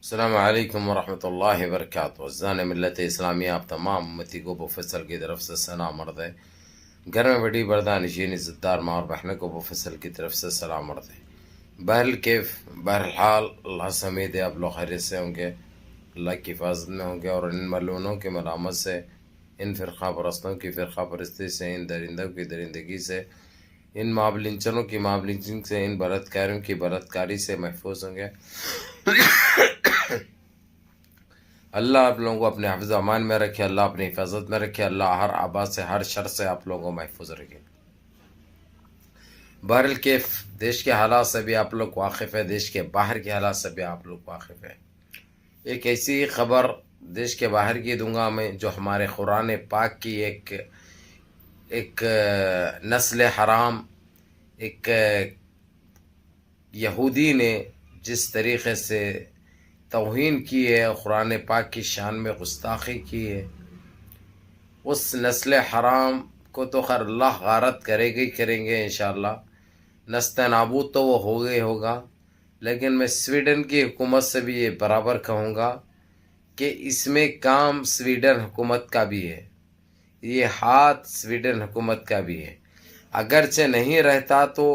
السلام علیکم ورحمۃ اللہ وبرکاتہ۔ عزیزان ملت اسلامیہ، آپ تمام امتی کو بفصل کی طرف سے سلام عرض ہے۔ گھر میں بڑی بردہ نشین عزت دار ماں اور بہنوں کو بفصل کی طرف سے سلام عرض ہے۔ بہرحال اللہ سے امید ہے آپ لوگ خیریت سے ہوں گے، اللہ کی حفاظت میں ہوں گے، اور ان ملعونوں کے ملامت سے، ان فرقہ پرستوں کی فرقہ پرستی سے، ان درندوں کی درندگی سے، ان معاملنچروں کی معاملنچنگ سے، ان بلاتکاریوں کی بلاتکاری سے محفوظ ہوں گے۔ اللہ آپ لوگوں کو اپنے حفظ و امان میں رکھے، اللہ اپنی حفاظت میں رکھے، اللہ ہر آباد سے، ہر شر سے آپ لوگوں کو محفوظ رکھے۔ بہرکیف دیش کے حالات سے بھی آپ لوگ واقف ہے، دیش کے باہر کے حالات سے بھی آپ لوگ واقف ہے۔ ایک ایسی خبر دیش کے باہر کی دوں گا میں، جو ہمارے قرآن پاک کی ایک نسل حرام، ایک یہودی نے جس طریقے سے توہین کی ہے، قرآن پاک کی شان میں گستاخی کی ہے، اس نسل حرام کو تو خیر اللہ غارت کریں گے انشاءاللہ، نست نابود تو وہ ہوگا، لیکن میں سویڈن کی حکومت سے بھی یہ برابر کہوں گا کہ اس میں کام سویڈن حکومت کا بھی ہے، یہ ہاتھ سویڈن حکومت کا بھی ہے۔ اگرچہ نہیں رہتا تو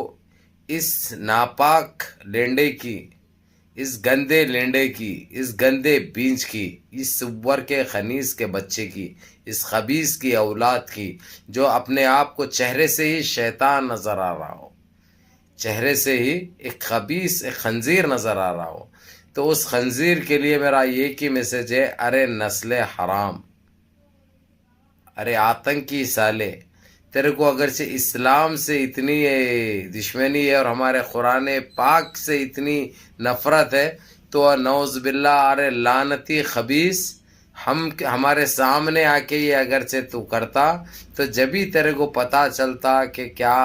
اس ناپاک لینڈے کی، اس گندے لینڈے کی، اس گندے بینچ کی، اس سور کے خنیس کے بچے کی، اس خبیث کی اولاد کی، جو اپنے آپ کو چہرے سے ہی شیطان نظر آ رہا ہو، چہرے سے ہی ایک خبیث، ایک خنزیر نظر آ رہا ہو، تو اس خنزیر کے لیے میرا ایک ہی میسج ہے، ارے نسل حرام، ارے آتنکی سالے، تیرے کو اگرچہ اسلام سے اتنی دشمنی ہے اور ہمارے قرآن پاک سے اتنی نفرت ہے، تو نعوذ باللہ، ارے لعنتی خبیث، ہمارے سامنے آ کے یہ اگرچہ تو کرتا تو جبھی تیرے کو پتہ چلتا کہ کیا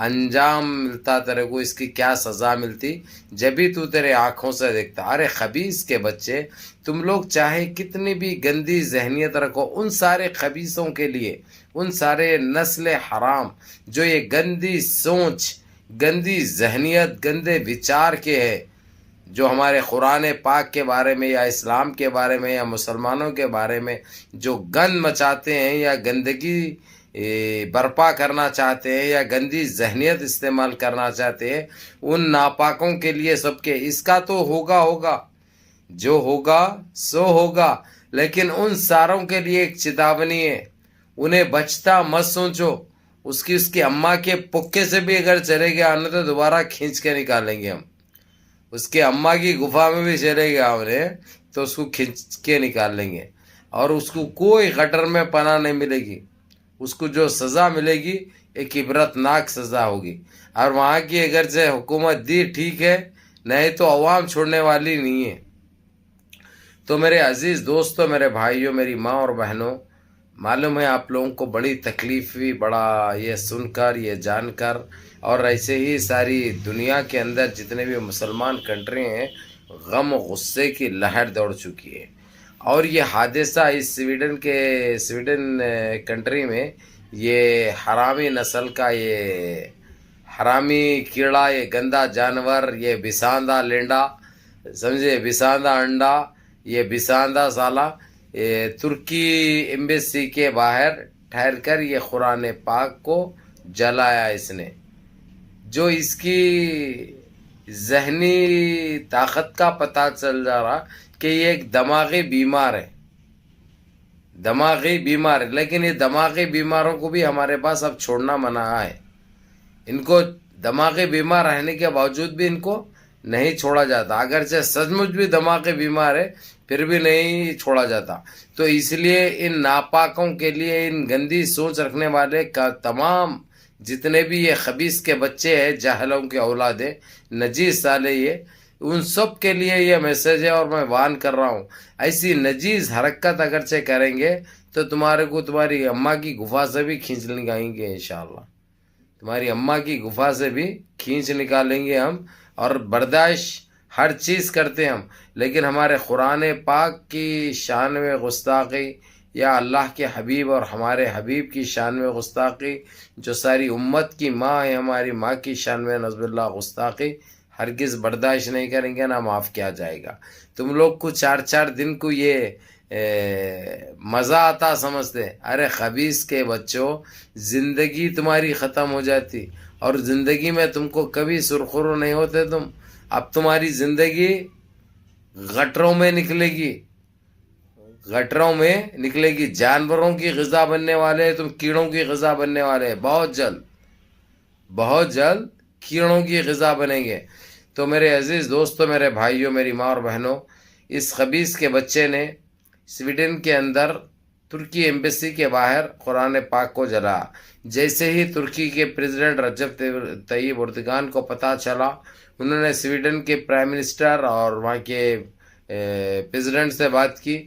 انجام ملتا، تیرے کو اس کی کیا سزا ملتی، جبھی تو تیرے آنکھوں سے دیکھتا۔ ارے خبیث کے بچے، تم لوگ چاہے کتنی بھی گندی ذہنیت رکھو، ان سارے خبیثوں کے لیے، ان سارے نسل حرام جو یہ گندی سوچ، گندی ذہنیت، گندے وچار کے ہے، جو ہمارے قرآن پاک کے بارے میں یا اسلام کے بارے میں یا مسلمانوں کے بارے میں جو گند مچاتے ہیں یا گندگی برپا کرنا چاہتے ہیں یا گندی ذہنیت استعمال کرنا چاہتے ہیں، ان ناپاکوں کے لیے سب کے اس کا تو ہوگا، جو ہوگا سو ہوگا، لیکن ان ساروں کے لیے ایک چیتاونی ہے، انہیں بچتا مت سوچو، اس کی اماں کے پکے سے بھی اگر چلے گیا نا تو دوبارہ کھینچ کے نکالیں گے ہم، اس کے اماں کی گفا میں بھی چلے گیا ہم نے تو اس کو کھینچ کے نکال لیں گے، اور اس کو کوئی گٹر میں پناہ نہیں ملے گی، اس کو جو سزا ملے گی ایک عبرتناک سزا ہوگی، اور وہاں کی اگرچہ حکومت دی ٹھیک ہے، نہیں تو عوام چھوڑنے والی نہیں ہے۔ تو میرے عزیز دوستوں، میرے بھائیوں، میری ماں اور بہنوں، معلوم ہے آپ لوگوں کو بڑی تکلیف ہوئی، بڑا یہ سن کر، یہ جان کر، اور ایسے ہی ساری دنیا کے اندر جتنے بھی مسلمان کنٹری ہیں، غم و غصے کی لہر دوڑ چکی ہے، اور یہ حادثہ اس سویڈن کنٹری میں، یہ حرامی نسل کا، یہ حرامی کیڑا، یہ گندا جانور، یہ بساندہ لینڈا، سمجھے، بساندہ انڈا، یہ بساندہ سالہ، یہ ترکی ایمبیسی کے باہر ٹھہر کر یہ قرآن پاک کو جلایا اس نے، جو اس کی ذہنی طاقت کا پتہ چل جا رہا کہ یہ ایک دماغی بیمار ہے، دماغی بیمار ہے، لیکن یہ دماغی بیماروں کو بھی ہمارے پاس اب چھوڑنا منع ہے، ان کو دماغی بیمار رہنے کے باوجود بھی ان کو نہیں چھوڑا جاتا، اگرچہ سچ مچ بھی دماغی بیمار ہے پھر بھی نہیں چھوڑا جاتا۔ تو اس لیے ان ناپاکوں کے لیے، ان گندی سوچ رکھنے والے کا تمام جتنے بھی یہ خبیث کے بچے ہیں، جاہلوں کے اولاد ہیں، نجیس سالے، یہ ان سب کے لیے یہ میسج ہے، اور میں وارن کر رہا ہوں، ایسی نجیس حرکت اگرچہ کریں گے تو تمہارے کو تمہاری اماں کی گفا سے بھی کھینچ لگائیں گے انشاءاللہ، تمہاری اماں کی گفا سے بھی کھینچ نکالیں گے ہم، اور برداشت ہر چیز کرتے ہم، لیکن ہمارے قرآن پاک کی شان میں گستاخی، یا اللہ کے حبیب اور ہمارے حبیب کی شان میں گستاخی، جو ساری امت کی ماں ہے، ہماری ماں کی شان میں نعوذ باللہ گستاخی، ہرگز برداشت نہیں کریں گے، نہ معاف کیا جائے گا۔ تم لوگ کو 4 دن کو یہ مزہ آتا سمجھتے، ارے خبیث کے بچوں، زندگی تمہاری ختم ہو جاتی، اور زندگی میں تم کو کبھی سرخرو نہیں ہوتے تم۔ اب تمہاری زندگی گٹروں میں نکلے گی، گٹروں میں نکلے گی، جانوروں کی غذا بننے والے، تم کیڑوں کی غذا بننے والے، بہت جلد بہت جلد کیڑوں کی غذا بنیں گے۔ تو میرے عزیز دوستو، میرے بھائیوں، میری ماں اور بہنوں، اس خبیث کے بچے نے سویڈن کے اندر ترکی ایمبیسی کے باہر قرآن پاک کو جلا۔ جیسے ہی ترکی کے پریزیڈنٹ رجب طیب اردگان کو پتہ چلا، انہوں نے سویڈن کے پرائم منسٹر اور وہاں کے پریزیڈنٹ سے بات کی،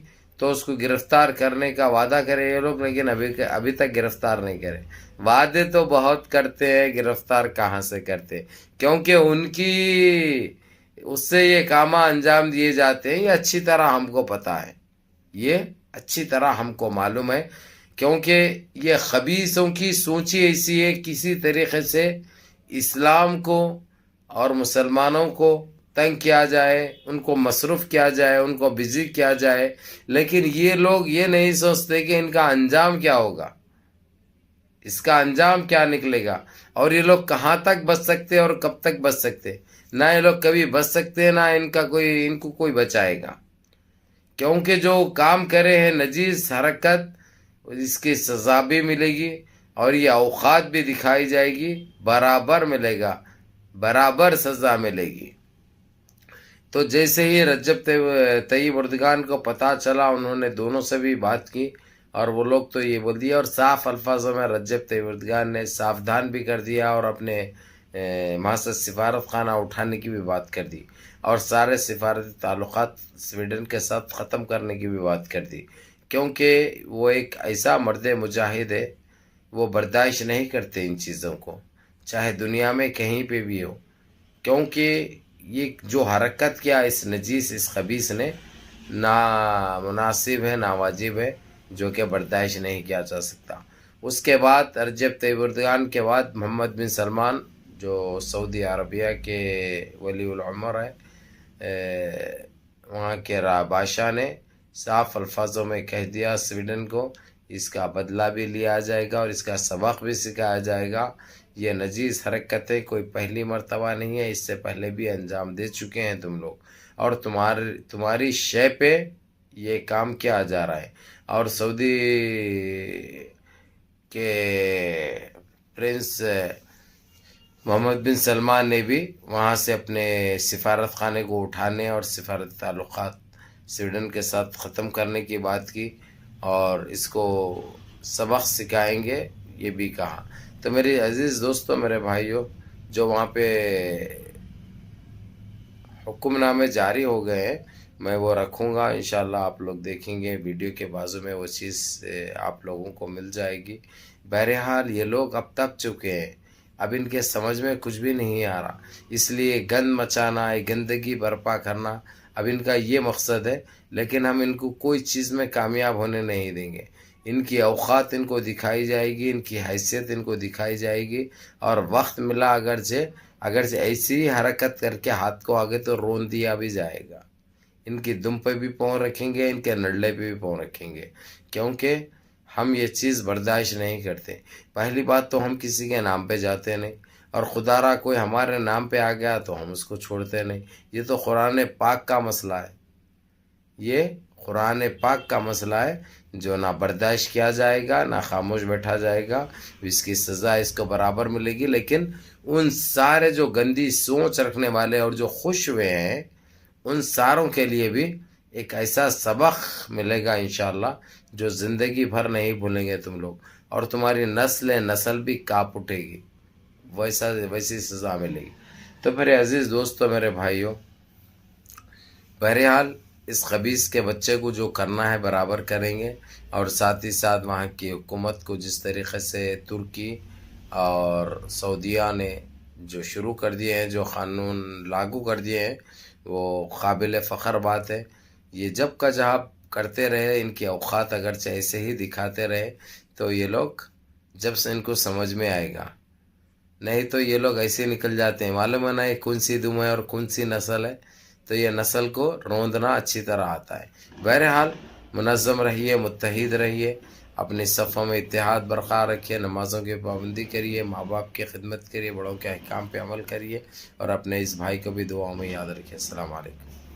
تو اس کو گرفتار کرنے کا وعدہ کرے یہ لوگ، لیکن ابھی تک گرفتار نہیں کرے۔ وعدے تو بہت کرتے ہیں، گرفتار کہاں سے کرتے؟ کیونکہ ان کی اس سے یہ کام انجام دیے جاتے ہیں، یہ اچھی طرح ہم کو پتہ ہے، یہ اچھی طرح ہم کو معلوم ہے، کیونکہ یہ خبیثوں کی سوچ ہی ایسی ہے، کسی طریقے سے اسلام کو اور مسلمانوں کو تنگ کیا جائے، ان کو مصروف کیا جائے، ان کو بزی کیا جائے، لیکن یہ لوگ یہ نہیں سوچتے کہ ان کا انجام کیا ہوگا، اس کا انجام کیا نکلے گا، اور یہ لوگ کہاں تک بچ سکتے اور کب تک بچ سکتے۔ نہ یہ لوگ کبھی بچ سکتے، نہ ان کو کوئی بچائے گا، کیونکہ جو کام کرے ہیں نجیس حرکت، اس کی سزا بھی ملے گی، اور یہ اوقات بھی دکھائی جائے گی، برابر ملے گا، برابر سزا ملے گی۔ تو جیسے ہی رجب طیب اردگان کو پتہ چلا، انہوں نے دونوں سے بھی بات کی، اور وہ لوگ تو یہ بول دیا، اور صاف الفاظوں میں رجب طیب اردگان نے ساودھان بھی کر دیا، اور اپنے وہاں سے سفارت خانہ اٹھانے کی بھی بات کر دی، اور سارے سفارتی تعلقات سویڈن کے ساتھ ختم کرنے کی بھی بات کر دی، کیونکہ وہ ایک ایسا مرد مجاہد ہے، وہ برداشت نہیں کرتے ان چیزوں کو، چاہے دنیا میں کہیں پہ بھی ہو، کیونکہ یہ جو حرکت کیا اس نجیس، اس خبیث نے، نا مناسب ہے، نا واجب ہے، جو کہ برداشت نہیں کیا جا سکتا۔ اس کے بعد رجب طیب اردگان کے بعد محمد بن سلمان، جو سعودی عربیہ کے ولی العمر ہے، وہاں کے بادشاہ نے صاف الفاظوں میں کہہ دیا سویڈن کو، اس کا بدلہ بھی لیا جائے گا اور اس کا سبق بھی سکھایا جائے گا۔ یہ نجیس حرکتیں کوئی پہلی مرتبہ نہیں ہے، اس سے پہلے بھی انجام دے چکے ہیں تم لوگ، اور تمہاری شے پہ یہ کام کیا جا رہا ہے۔ اور سعودی کے پرنس محمد بن سلمان نے بھی وہاں سے اپنے سفارت خانے کو اٹھانے اور سفارت تعلقات سویڈن کے ساتھ ختم کرنے کی بات کی، اور اس کو سبق سکھائیں گے، یہ بھی کہا۔ تو میری عزیز دوستو، میرے بھائیوں، جو وہاں پہ حکم نامے جاری ہو گئے ہیں، میں وہ رکھوں گا، انشاءاللہ آپ لوگ دیکھیں گے، ویڈیو کے بازو میں وہ چیز آپ لوگوں کو مل جائے گی۔ بہرحال یہ لوگ اب تک چکے ہیں، اب ان کے سمجھ میں کچھ بھی نہیں آ رہا، اس لیے گند مچانا، گندگی برپا کرنا اب ان کا یہ مقصد ہے، لیکن ہم ان کو کوئی چیز میں کامیاب ہونے نہیں دیں گے۔ ان کی اوقات ان کو دکھائی جائے گی، ان کی حیثیت ان کو دکھائی جائے گی، اور وقت ملا اگرچہ ایسی ہی حرکت کر کے ہاتھ کو آگے تو رون دیا بھی جائے گا، ان کی دم پہ بھی پاؤں رکھیں گے، ان کے نڈلے پہ بھی پاؤں رکھیں گے، کیونکہ ہم یہ چیز برداشت نہیں کرتے۔ پہلی بات تو ہم کسی کے نام پہ جاتے نہیں، اور خدا را کوئی ہمارے نام پہ آ گیا تو ہم اس کو چھوڑتے نہیں۔ یہ تو قرآن پاک کا مسئلہ ہے، یہ قرآن پاک کا مسئلہ ہے، جو نہ برداشت کیا جائے گا، نہ خاموش بیٹھا جائے گا، اس کی سزا اس کو برابر ملے گی۔ لیکن ان سارے جو گندی سوچ رکھنے والے اور جو خوش ہوئے ہیں، ان ساروں کے لیے بھی ایک ایسا سبق ملے گا انشاءاللہ، جو زندگی بھر نہیں بھولیں گے تم لوگ، اور تمہاری نسل بھی کاپ اٹھے گی، ویسی سزا ملے گی۔ تو میرے عزیز دوستو، میرے بھائیوں، بہرحال اس خبیث کے بچے کو جو کرنا ہے برابر کریں گے، اور ساتھ ہی ساتھ وہاں کی حکومت کو جس طریقے سے ترکی اور سعودیہ نے جو شروع کر دیے ہیں، جو قانون لاگو کر دیے ہیں، وہ قابل فخر بات ہے۔ یہ جب کا جہاں کرتے رہے، ان کی اوقات اگرچہ ایسے ہی دکھاتے رہے، تو یہ لوگ جب سے ان کو سمجھ میں آئے گا، نہیں تو یہ لوگ ایسے نکل جاتے ہیں، معلوم ہے نا یہ کون سی دم ہے اور کون سی نسل ہے، تو یہ نسل کو روندنا اچھی طرح آتا ہے۔ بہرحال منظم رہیے، متحد رہیے، اپنی صفوں میں اتحاد برقرار رکھیے، نمازوں کی پابندی کریے، ماں باپ کی خدمت کریے، بڑوں کے احکام پہ عمل کریے، اور اپنے اس بھائی کو بھی دعاؤں میں یاد رکھیے۔ السلام علیکم۔